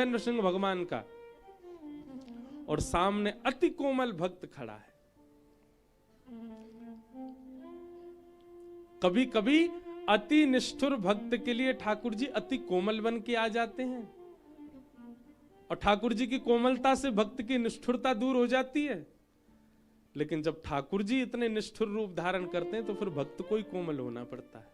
है नृसिंह भगवान का, और सामने अति कोमल भक्त खड़ा है। कभी कभी अति निष्ठुर भक्त के लिए ठाकुर जी अति कोमल बन के आ जाते हैं, और ठाकुर जी की कोमलता से भक्त की निष्ठुरता दूर हो जाती है। लेकिन जब ठाकुर जी इतने निष्ठुर रूप धारण करते हैं तो फिर भक्त को ही कोमल होना पड़ता है।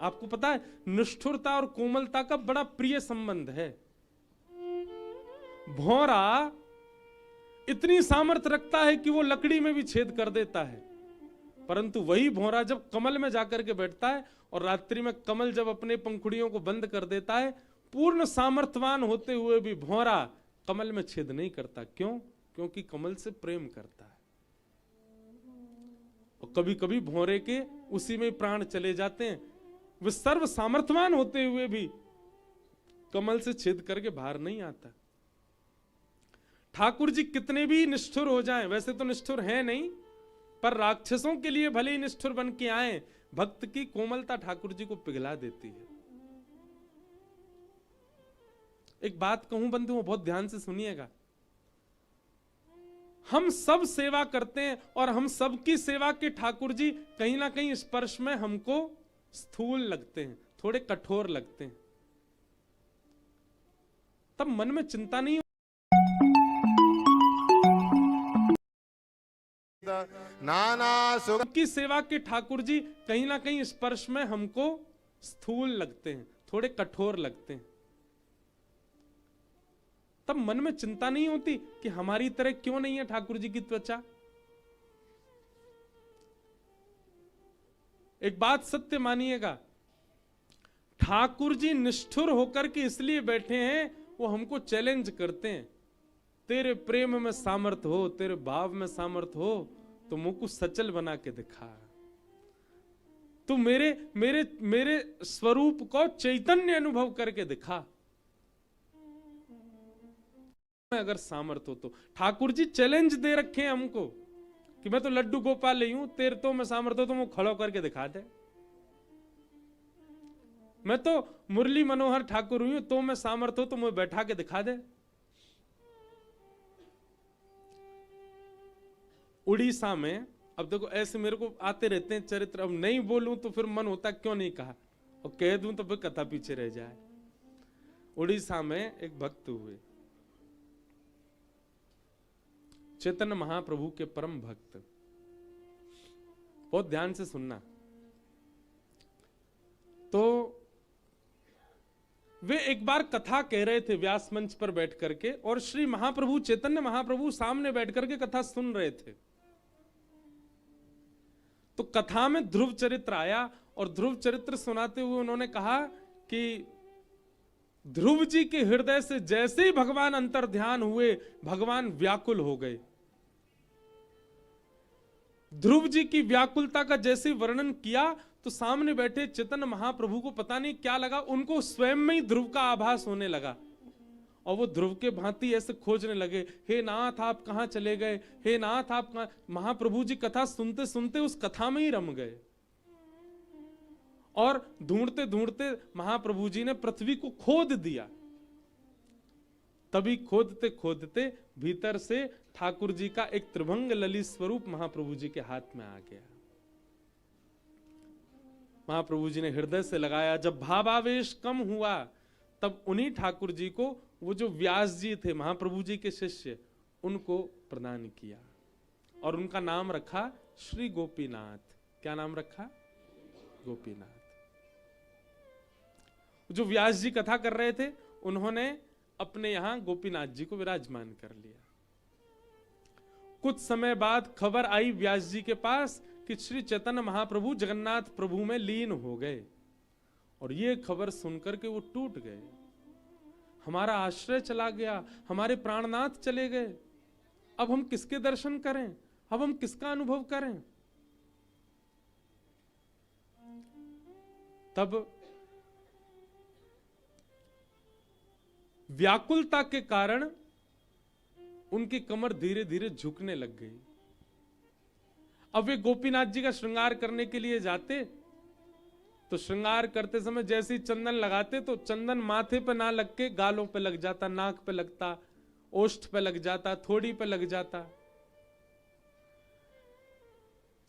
आपको पता है, निष्ठुरता और कोमलता का बड़ा प्रिय संबंध है। भौरा इतनी सामर्थ्य रखता है कि वो लकड़ी में भी छेद कर देता है, परंतु वही भौरा जब कमल में जाकर के बैठता है और रात्रि में कमल जब अपने पंखुड़ियों को बंद कर देता है, पूर्ण सामर्थ्यवान होते हुए भी भौरा कमल में छेद नहीं करता। क्यों? क्योंकि कमल से प्रेम करता है। और कभी कभी भौरे के उसी में प्राण चले जाते हैं, वे सर्व सामर्थ्यवान होते हुए भी कमल से छेद करके बाहर नहीं आता। ठाकुर जी कितने भी निष्ठुर हो जाएं, वैसे तो निष्ठुर हैं नहीं, पर राक्षसों के लिए भले ही निष्ठुर बन के आए, भक्त की कोमलता ठाकुर जी को पिघला देती है। एक बात कहूं बंधुओं, बहुत ध्यान से सुनिएगा। हम सब सेवा करते हैं और हम सबकी सेवा के ठाकुर जी कहीं ना कहीं स्पर्श में हमको स्थूल लगते हैं, थोड़े कठोर लगते हैं। तब मन में चिंता नहीं, नाना सुख की सेवा के ठाकुर जी कहीं ना कहीं स्पर्श में हमको स्थूल लगते हैं, थोड़े कठोर लगते हैं। तब मन में चिंता नहीं होती कि हमारी तरह क्यों नहीं है ठाकुर जी की त्वचा। एक बात सत्य मानिएगा, ठाकुर जी निष्ठुर होकर के इसलिए बैठे हैं, वो हमको चैलेंज करते हैं। तेरे प्रेम में सामर्थ्य हो, तेरे भाव में सामर्थ्य हो तो मुझको सचल बना के दिखा। तू मेरे मेरे मेरे स्वरूप को चैतन्य अनुभव करके दिखा। अगर सामर्थ्य हो तो ठाकुर जी चैलेंज दे रखे हैं हमको कि मैं तो लड्डू गोपाल ही हूं, तेरे तो मैं सामर्थ्य हो तो मुझे खड़ा करके दिखा दे। मैं तो मुरली मनोहर ठाकुर हूं, तो मैं सामर्थ्य हो तो मुझे बैठा के दिखा दे। उड़ीसा में, अब देखो ऐसे मेरे को आते रहते हैं चरित्र, अब नहीं बोलूं तो फिर मन होता क्यों नहीं कहा, और कह दूं तो फिर कथा पीछे रह जाए। उड़ीसा में एक भक्त हुए, चैतन्य महाप्रभु के परम भक्त। बहुत ध्यान से सुनना। तो वे एक बार कथा कह रहे थे व्यास मंच पर बैठ करके, और श्री महाप्रभु चैतन्य महाप्रभु सामने बैठ करके कथा सुन रहे थे। तो कथा में ध्रुव चरित्र आया, और ध्रुव चरित्र सुनाते हुए उन्होंने कहा कि ध्रुव जी के हृदय से जैसे ही भगवान अंतर ध्यान हुए, भगवान व्याकुल हो गए। ध्रुव जी की व्याकुलता का जैसे वर्णन किया तो सामने बैठे चैतन्य महाप्रभु को पता नहीं क्या लगा, उनको स्वयं में ही ध्रुव का आभास होने लगा, और वो ध्रुव के भांति ऐसे खोजने लगे, हे नाथ आप कहां चले गए, हे नाथ आप कहां। महाप्रभु जी कथा सुनते सुनते उस कथा में ही रम गए, और ढूंढते ढूंढते महाप्रभु जी ने पृथ्वी को खोद दिया। तभी खोदते खोदते भीतर से ठाकुर जी का एक त्रिभंग ललित स्वरूप महाप्रभु जी के हाथ में आ गया। महाप्रभु जी ने हृदय से लगाया। जब भावावेश कम हुआ तब उन्हीं ठाकुर जी को, वो जो व्यास जी थे महाप्रभु जी के शिष्य, उनको प्रदान किया, और उनका नाम रखा श्री गोपीनाथ। क्या नाम रखा? गोपीनाथ। जो व्यास जी कथा कर रहे थे, उन्होंने अपने यहां गोपीनाथ जी को विराजमान कर लिया। कुछ समय बाद खबर आई व्यास जी के पास कि श्री चैतन्य महाप्रभु जगन्नाथ प्रभु में लीन हो गए, और ये खबर सुनकर के वो टूट गए। हमारा आश्रय चला गया, हमारे प्राणनाथ चले गए, अब हम किसके दर्शन करें, अब हम किसका अनुभव करें। तब व्याकुलता के कारण उनकी कमर धीरे धीरे झुकने लग गई। अब वे गोपीनाथ जी का श्रृंगार करने के लिए जाते तो श्रृंगार करते समय जैसे ही चंदन लगाते तो चंदन माथे पे ना लग के गालों पे लग जाता, नाक पे लगता, ओष्ठ पे लग जाता, थोड़ी पे लग जाता।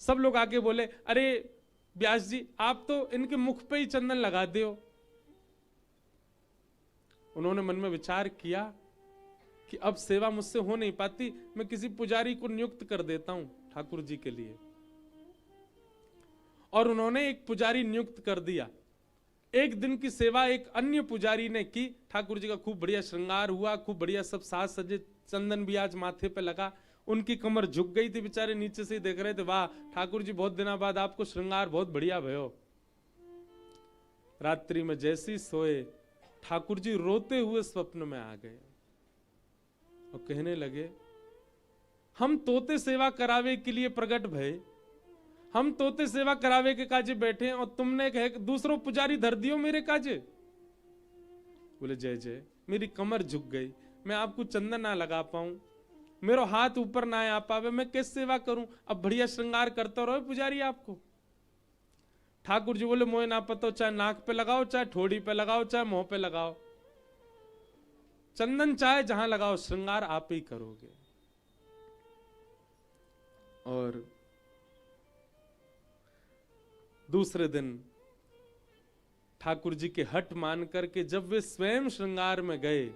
सब लोग आके बोले, अरे व्यास जी आप तो इनके मुख पे ही चंदन लगा दे हो। उन्होंने मन में विचार किया कि अब सेवा मुझसे हो नहीं पाती, मैं किसी पुजारी को नियुक्त कर देता हूं ठाकुर जी के लिए। और उन्होंने एक पुजारी नियुक्त कर दिया। एक दिन की सेवा एक अन्य पुजारी ने की। ठाकुर जी का खूब बढ़िया श्रृंगार हुआ, खूब बढ़िया सब साज सजे, चंदन भी आज माथे पे लगा। उनकी कमर झुक गई थी, बेचारे नीचे से ही देख रहे थे, वाह ठाकुर जी बहुत दिनों बाद आपको श्रृंगार बहुत बढ़िया भयो। रात्रि में जैसी सोए ठाकुर जी रोते हुए स्वप्न में आ गए और कहने लगे, हम तोते सेवा करावे के लिए प्रकट भय, हम तोते सेवा करावे के काजे बैठे हैं और तुमने कहे दूसरों पुजारी धर दियो मेरे काजे। बोले जय जय, मेरी कमर झुक गई, मैं आपको चंदन ना लगा पाऊं, मेरा हाथ ऊपर ना आ पावे, मैं कैसे सेवा करूं? अब बढ़िया श्रृंगार करता रहो पुजारी आपको। ठाकुर जी बोले मोए ना पतो, चाहे नाक पे लगाओ, चाहे ठोड़ी पे लगाओ, चाहे मुंह पे लगाओ, चंदन चाहे जहां लगाओ, श्रृंगार आप ही करोगे। और दूसरे दिन ठाकुर जी के हट मान करके जब वे स्वयं श्रृंगार में गए